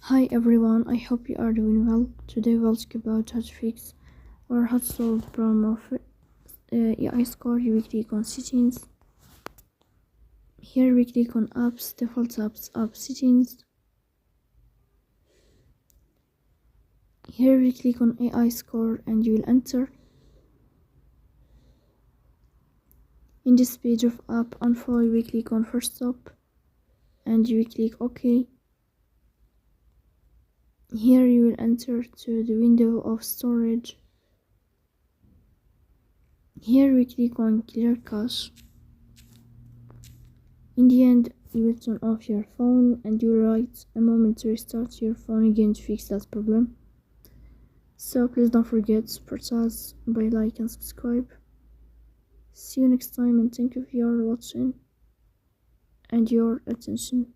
Hi everyone, I hope you are doing well. Today we'll talk about how to fix or how to solve the problem of AI score. You click on settings. Here we click on apps, default apps, app settings. Here we click on AI score and you will enter. In this page of app info, we click on first stop and you will click OK. Here you will enter to the window of storage. Here we click on clear cache. In the end, you will turn off your phone and you will wait a moment to restart your phone again to fix that problem. So please don't forget to support us by like and subscribe. See you next time and thank you for your watching and your attention.